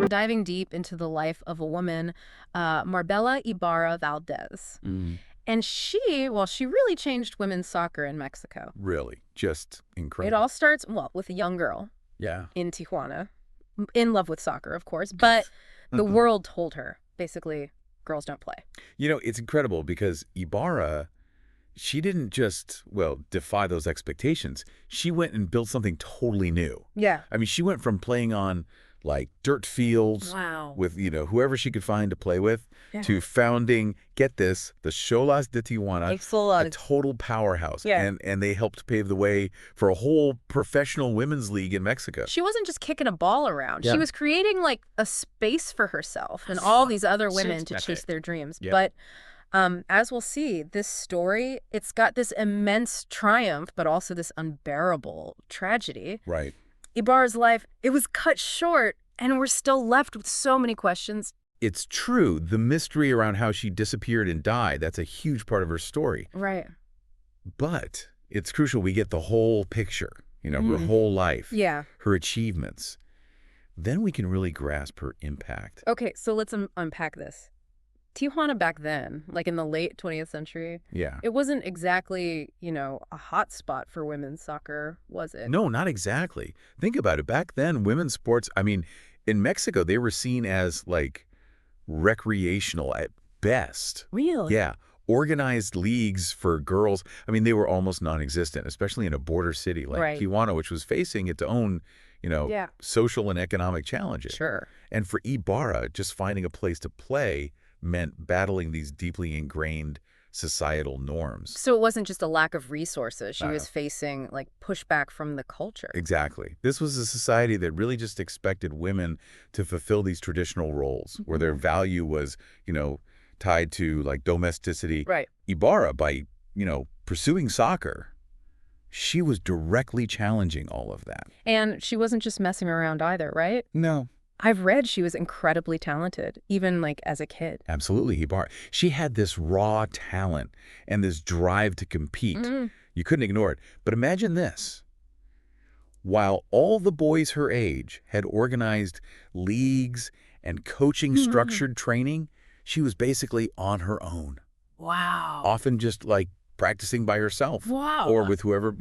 diving deep into the life of a woman, Marbella Ibarra Valdez. And she really changed women's soccer in Mexico. Really, just It incredible. all starts, well, with a young girl Yeah. in Tijuana, in love with soccer, of course, but the world told her, basically, girls don't play. You know, it's incredible because Ibarra, she didn't just, well, defy those expectations. She went and built something totally new. Yeah. I mean, she went from playing on, like, dirt fields Wow. with, whoever she could find to play with, Yeah. to founding, get this, the Xolas de Tijuana, a Excellent. total powerhouse. Yeah. And they helped pave the way for a whole professional women's league in Mexico. She wasn't just kicking a ball around. Yeah. She was creating, like, a space for herself and all these other women to chase their dreams. Yeah. But as we'll see, this story, it's got this immense triumph, but also this unbearable tragedy. Right. Ibarra's life, it was cut short, and we're still left with so many questions. It's true. The mystery around how she disappeared and died, that's a huge part of her story. Right. But it's crucial we get the whole picture, her whole life, Yeah. her achievements. Then we can really grasp her impact. Okay, so let's unpack this. Tijuana back then, like in the late 20th century, Yeah. it wasn't exactly, a hot spot for women's soccer, was it? No, not exactly. Think about it. Back then, women's sports, I mean, in Mexico, they were seen as, like, recreational at best. Really? Yeah. Organized leagues for girls, I mean, they were almost non-existent, especially in a border city like Right. Tijuana, which was facing its own, Yeah. social and economic challenges. Sure. And for Ibarra, just finding a place to play meant battling these deeply ingrained societal norms. So it wasn't just a lack of resources. She No. was facing, like, pushback from the culture. Exactly. This was a society that really just expected women to fulfill these traditional roles where their value was, tied to, like, domesticity. Right. Ibarra, by, pursuing soccer, she was directly challenging all of that. And she wasn't just messing around either, right? No. I've read she was incredibly talented, even, like, as a kid. Absolutely, Ibarra. She had this raw talent and this drive to compete. You couldn't ignore it. But imagine this. While all the boys her age had organized leagues and coaching structured training, she was basically on her own. Wow. Often just, like, practicing by herself. Wow. Or with whoever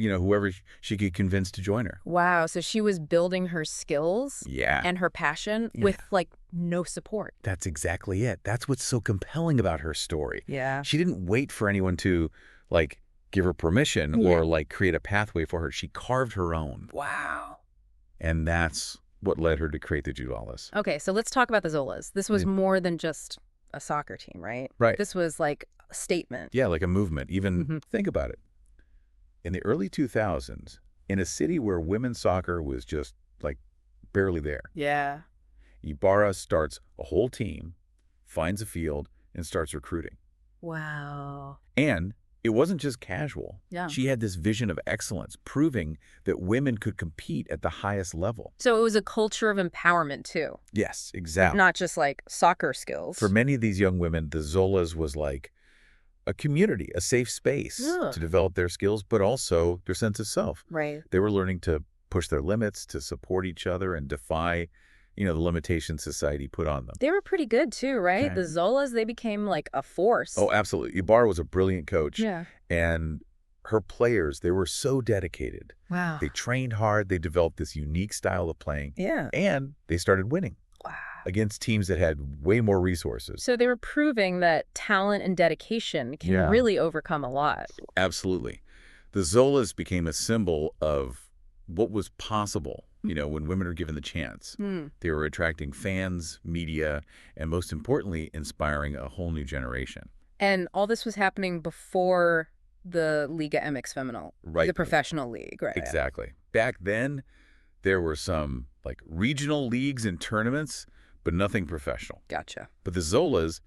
she could convince to join her. Wow. So she was building her skills Yeah. and her passion Yeah. with, like, no support. That's exactly it. That's what's so compelling about her story. Yeah. She didn't wait for anyone to, like, give her permission or, like, create a pathway for her. She carved her own. Wow. And that's what led her to create the Judalas. Okay, so let's talk about the Zolas. This was more than just a soccer team, right? Right. This was like a statement. Yeah, like a movement. Even think about it. In the early 2000s, in a city where women's soccer was just, like, barely there, Yeah. Ibarra starts a whole team, finds a field, and starts recruiting. Wow. And it wasn't just casual. Yeah. She had this vision of excellence, proving that women could compete at the highest level. So it was a culture of empowerment, too. Yes, exactly. Not just, like, soccer skills. For many of these young women, the Zolas was like a community, a safe space to develop their skills, but also their sense of self. Right. They were learning to push their limits, to support each other, and defy, the limitations society put on them. They were pretty good, too, right? Okay. The Zolas, they became, like, a force. Oh, absolutely. Ibarra was a brilliant coach. Yeah. And her players, they were so dedicated. Wow. They trained hard. They developed this unique style of playing. Yeah. And they started winning Wow. against teams that had way more resources. So they were proving that talent and dedication can Yeah. really overcome a lot. Absolutely. The Zolas became a symbol of what was possible, when women are given the chance. They were attracting fans, media, and most importantly, inspiring a whole new generation. And all this was happening before the Liga MX Femenil, Right. the professional league, right? Exactly. Back then, there were some, like, regional leagues and tournaments, but nothing professional. Gotcha. But the Zolas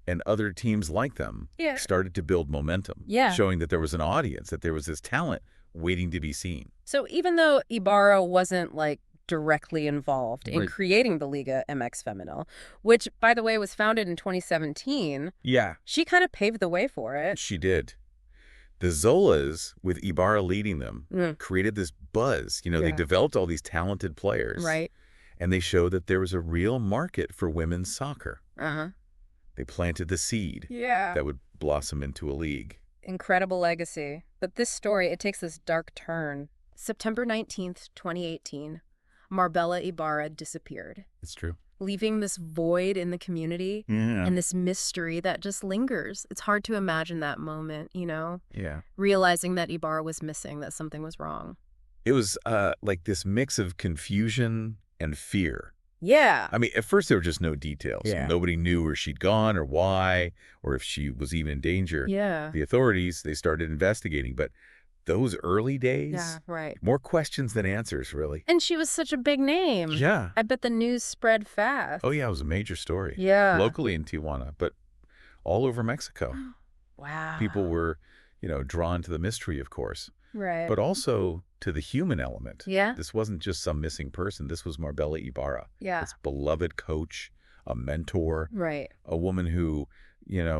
and other teams like them Yeah. started to build momentum, Yeah. showing that there was an audience, that there was this talent waiting to be seen. So even though Ibarra wasn't, like, directly involved in Right. creating the Liga MX Femenil, which, by the way, was founded in 2017, Yeah. she kind of paved the way for it. She did. The Zolas, with Ibarra leading them, created this buzz. They Yeah. developed all these talented players. Right. And they showed that there was a real market for women's soccer. Uh-huh. They planted the seed Yeah. that would blossom into a league. Incredible legacy. But this story, it takes this dark turn. September 19th, 2018, Marbella Ibarra disappeared, It's true. leaving this void in the community Yeah. and this mystery that just lingers. It's hard to imagine that moment, Yeah. realizing that Ibarra was missing, that something was wrong. It was like this mix of confusion and fear. Yeah. I mean, at first there were just no details. Yeah. Nobody knew where she'd gone or why, or if she was even in danger. Yeah. The authorities, they started investigating. But those early days, Yeah, right. more questions than answers, really. And she was such a big name. Yeah. I bet the news spread fast. Oh, yeah, it was a major story. Yeah. Locally in Tijuana, but all over Mexico. Wow. People were, drawn to the mystery, of course, Right. but also to the human element. Yeah. This wasn't just some missing person. This was Marbella Ibarra. Yeah. This beloved coach, a mentor, Right. a woman who,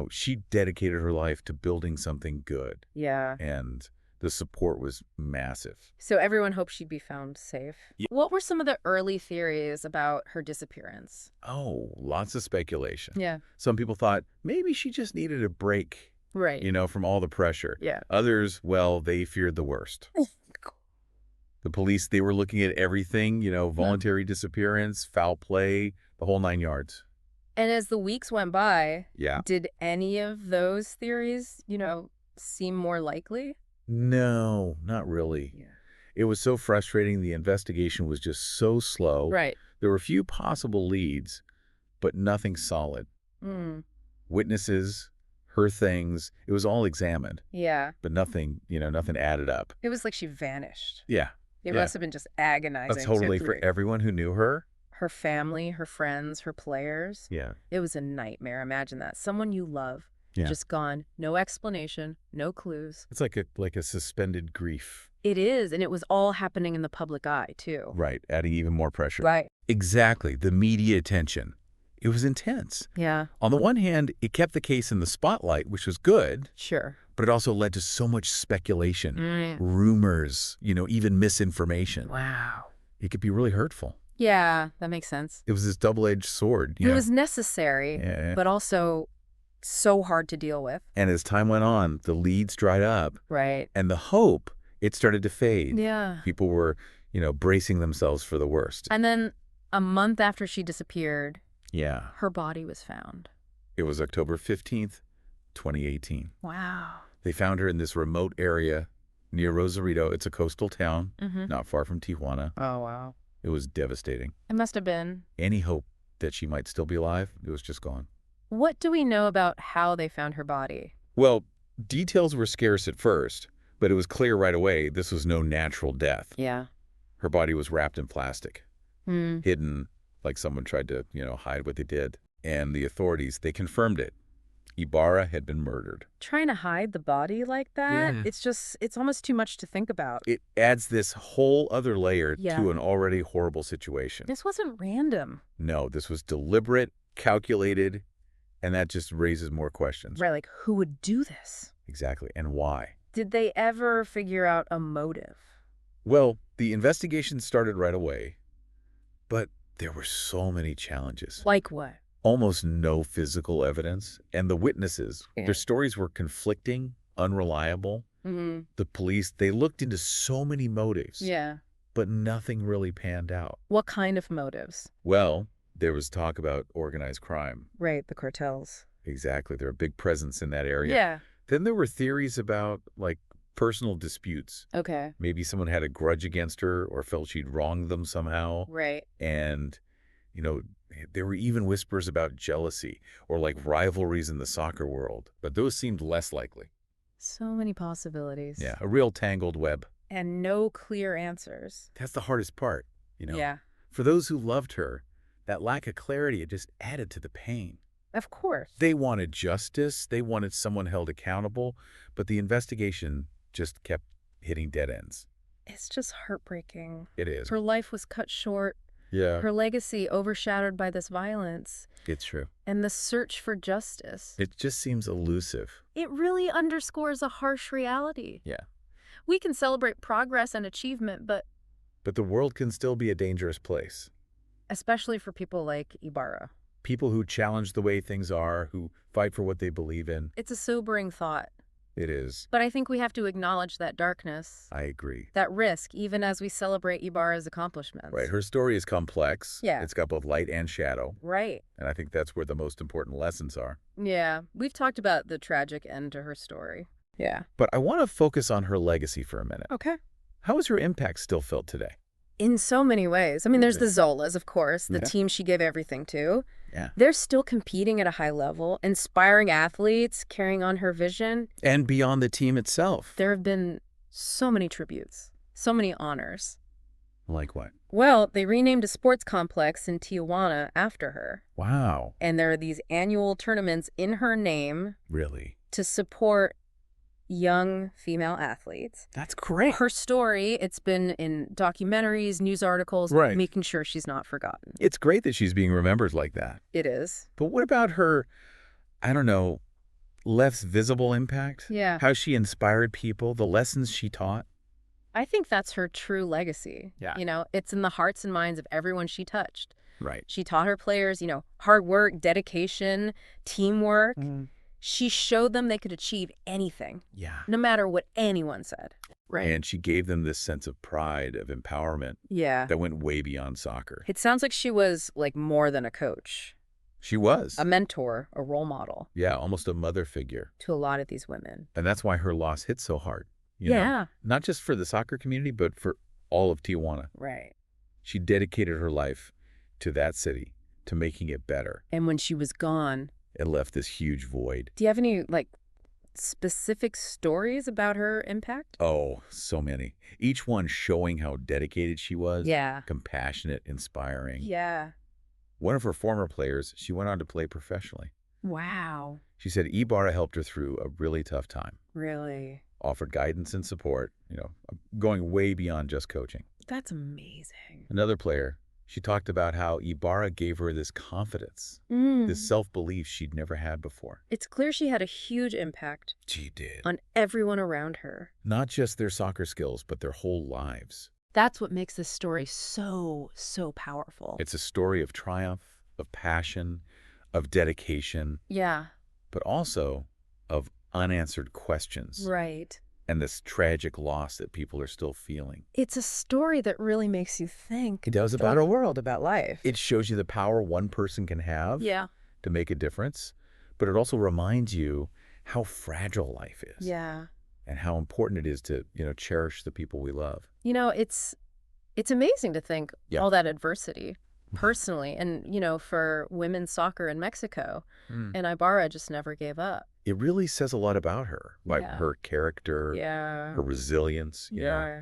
she dedicated her life to building something good. Yeah. And the support was massive. So everyone hoped she'd be found safe. Yeah. What were some of the early theories about her disappearance? Oh, lots of speculation. Yeah. Some people thought maybe she just needed a break, Right. from all the pressure. Yeah. Others, well, they feared the worst. The police, they were looking at everything, voluntary disappearance, foul play, the whole 9 yards. And as the weeks went by, Yeah. did any of those theories, seem more likely? No, not really. Yeah. It was so frustrating. The investigation was just so slow. Right. There were a few possible leads, but nothing solid. Mm. Witnesses, her things, it was all examined, Yeah. but nothing, nothing added up. It was like she vanished. Yeah. It Yeah. must have been just agonizing. Totally for everyone who knew her. her family, her friends, her players. Yeah. It was a nightmare. Imagine that. Someone you love, Yeah. just gone. No explanation, no clues. It's like a suspended grief. It is, and it was all happening in the public eye, too. Right. Adding even more pressure. Right. Exactly. The media attention. It was intense. Yeah, On the one hand, it kept the case in the spotlight, which was good, sure. but it also led to so much speculation, Mm. rumors, even misinformation. Wow. It could be really hurtful. Yeah, that makes sense. It was this double-edged sword. It was necessary, Yeah. but also so hard to deal with. And as time went on, the leads dried up, Right. and the hope, it started to fade. Yeah. People were, bracing themselves for the worst. And then a month after she disappeared, Yeah. her body was found. It was October 15th, 2018. Wow. They found her in this remote area near Rosarito. It's a coastal town, Mm-hmm. not far from Tijuana. Oh, wow. It was devastating. It must have been. Any hope that she might still be alive, it was just gone. What do we know about how they found her body? Well, details were scarce at first, but it was clear right away this was no natural death. Yeah. Her body was wrapped in plastic, Hmm. hidden like someone tried to, hide what they did. And the authorities, they confirmed it. Ibarra had been murdered. Trying to hide the body like that? Yeah. It's almost too much to think about. It adds this whole other layer Yeah. to an already horrible situation. This wasn't random. No, this was deliberate, calculated, and that just raises more questions. Right, like who would do this? Exactly. And why? Did they ever figure out a motive? Well, the investigation started right away, but there were so many challenges. Like what? Almost no physical evidence, and the witnesses, Yeah. their stories were conflicting, unreliable. Mm-hmm. The police, they looked into so many motives, Yeah. but nothing really panned out. What kind of motives? Well, there was talk about organized crime. Right, the cartels. Exactly. They're a big presence in that area. Yeah. Then there were theories about, like, personal disputes. Okay. Maybe someone had a grudge against her or felt she'd wronged them somehow. Right. And, there were even whispers about jealousy or, like, rivalries in the soccer world. But those seemed less likely. So many possibilities. Yeah, a real tangled web. And no clear answers. That's the hardest part, Yeah. For those who loved her, that lack of clarity, it just added to the pain. Of course. They wanted justice. They wanted someone held accountable. But the investigation just kept hitting dead ends. It's just heartbreaking. It is. Her life was cut short. Yeah, Her legacy overshadowed by this violence. it's true. And the search for justice. It just seems elusive. It really underscores a harsh reality. Yeah. We can celebrate progress and achievement, but But the world can still be a dangerous place. especially for people like Ibarra. People who challenge the way things are, who fight for what they believe in. It's a sobering thought. It is. But I think we have to acknowledge that darkness, I agree. that risk, even as we celebrate Ibarra's accomplishments. Right. Her story is complex. Yeah. It's got both light and shadow. Right. And I think that's where the most important lessons are. Yeah. We've talked about the tragic end to her story. Yeah. But I want to focus on her legacy for a minute. Okay. How is her impact still felt today? In so many ways. I mean, there's the Zolas, of course, the Yeah. team she gave everything to. Yeah. They're still competing at a high level, inspiring athletes, carrying on her vision. And beyond the team itself. There have been so many tributes, so many honors. Like what? Well, they renamed a sports complex in Tijuana after her. Wow. And there are these annual tournaments in her name Really? to support young female athletes. That's great. Her story, it's been in documentaries, news articles, Right. making sure she's not forgotten. It's great that she's being remembered like that. It is. But what about her, I don't know, less visible impact? Yeah. How she inspired people, the lessons she taught? I think that's her true legacy. Yeah. You know, it's in the hearts and minds of everyone she touched. Right. She taught her players, hard work, dedication, teamwork. She showed them they could achieve anything, Yeah. no matter what anyone said. Right. And she gave them this sense of pride, of empowerment Yeah. that went way beyond soccer. It sounds like she was like more than a coach, She was. a mentor, a role model Yeah, almost a mother figure. to a lot of these women. And that's why her loss hit so hard. you know? Yeah. Not just for the soccer community, but for all of Tijuana. Right. She dedicated her life to that city, to making it better. And when she was gone, It left this huge void. do you have any specific stories about her impact? Oh, so many. Each one showing how dedicated she was. Yeah. Compassionate, inspiring. Yeah. One of her former players, she went on to play professionally. Wow. She said Ibarra helped her through a really tough time, Really? offered guidance and support, going way beyond just coaching. That's amazing. Another player, she talked about how Ibarra gave her this confidence, this self-belief she'd never had before. It's clear she had a huge impact She did. on everyone around her. Not just their soccer skills, but their whole lives. That's what makes this story so powerful. It's a story of triumph, of passion, of dedication, Yeah. but also of unanswered questions Right. and this tragic loss that people are still feeling. It's a story that really makes you think It does about the world, about life. It shows you the power one person can have Yeah. to make a difference, but it also reminds you how fragile life is. Yeah. And how important it is to, cherish the people we love. It's amazing to think Yeah. all that adversity personally and, for women's soccer in Mexico. And Ibarra just never gave up. It really says a lot about her, like Yeah. her character, Yeah. her resilience. you know. Yeah.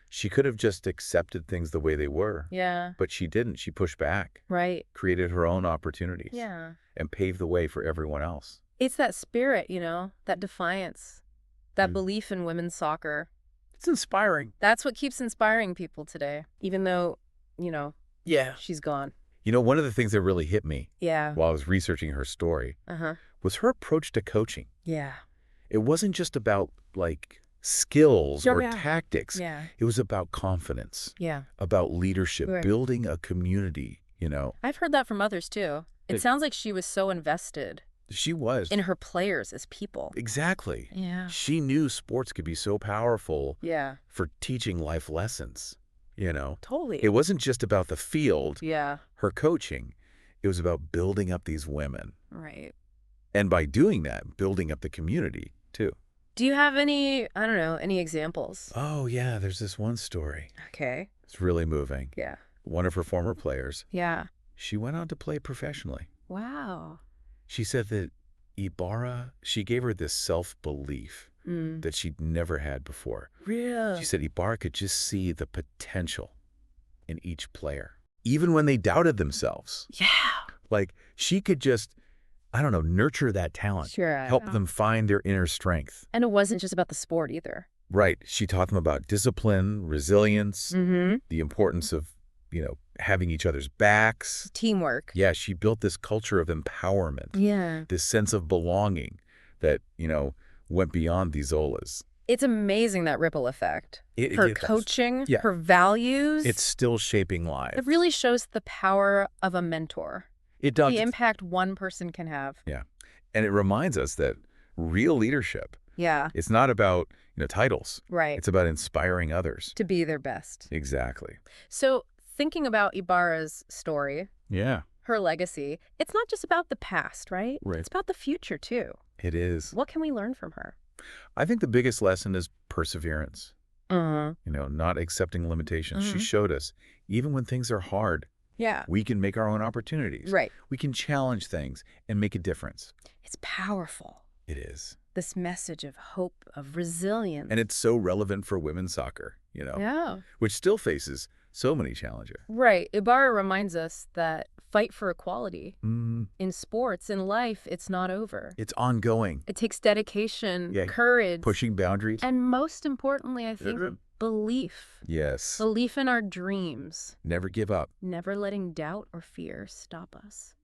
She could have just accepted things the way they were, Yeah. but she didn't. She pushed back, Right. created her own opportunities, Yeah. and paved the way for everyone else. It's that spirit, that defiance, that belief in women's soccer. It's inspiring. That's what keeps inspiring people today, even though, Yeah. she's gone. One of the things that really hit me Yeah. while I was researching her story Uh-huh. was her approach to coaching. Yeah. It wasn't just about, skills or Yeah. tactics. Yeah. It was about confidence, Yeah. about leadership, Right. building a community, I've heard that from others too. It sounds like she was so invested She was. in her players as people. Exactly. Yeah. She knew sports could be so powerful Yeah. for teaching life lessons, Totally. It wasn't just about the field, Yeah. her coaching. It was about building up these women. Right. And by doing that, building up the community, too. Do you have any examples? Oh, yeah, there's this one story. Okay. It's really moving. Yeah. One of her former players, Yeah. she went on to play professionally. Wow. She said that Ibarra, she gave her this self-belief that she'd never had before. Real. She said Ibarra could just see the potential in each player, even when they doubted themselves. Yeah. She could just, nurture that talent, Sure. help them find their inner strength. And it wasn't just about the sport either. Right. She taught them about discipline, resilience, Mm-hmm. the importance of, having each other's backs. Teamwork. Yeah, she built this culture of empowerment, Yeah. this sense of belonging that, went beyond the Zolas. It's amazing, that ripple effect. Her Does. coaching, Yeah. her values. It's still shaping It lives. really shows the power of a mentor, It does. the impact one person can have. Yeah. And it reminds us that real leadership, Yeah, it's not about, titles. right. It's about inspiring others. To be their best. Exactly. So thinking about Ibarra's story, Yeah. her legacy, it's not just about the past, right? Right. It's about the future, too. It is. What can we learn from her? I think the biggest lesson is perseverance. Not accepting limitations. She showed us, even when things are hard, Yeah. we can make our own opportunities. Right. We can challenge things and make a difference. It's powerful. It is. This message of hope, of resilience. And it's so relevant for women's soccer, Yeah. which still faces so many challenges. Right. Ibarra reminds us that fight for equality. Mm, In sports, in life, it's not over. it's ongoing. It takes dedication, Yeah. courage, Pushing boundaries. and most importantly, I think, belief. Yes. Belief in our dreams. Never give up. Never letting doubt or fear stop us.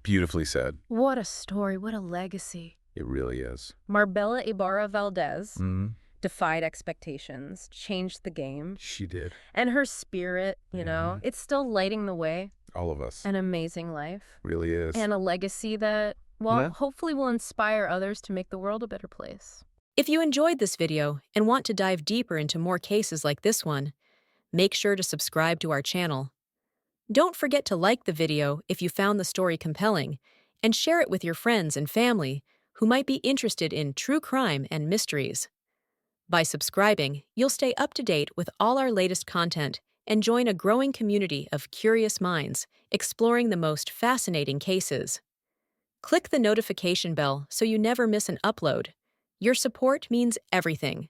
Beautifully said. What a story. What a legacy. It really is. Marbella Ibarra Valdez Mm, defied expectations, changed the game, she did. and her spirit, it's still lighting the way. All of us. An amazing life. Really is. And a legacy that, well, Yeah. hopefully will inspire others to make the world a better place. If you enjoyed this video and want to dive deeper into more cases like this one, make sure to subscribe to our channel. Don't forget to like the video if you found the story compelling, and share it with your friends and family who might be interested in true crime and mysteries. By subscribing, you'll stay up to date with all our latest content and join a growing community of curious minds exploring the most fascinating cases. Click the notification bell so you never miss an upload. Your support means everything.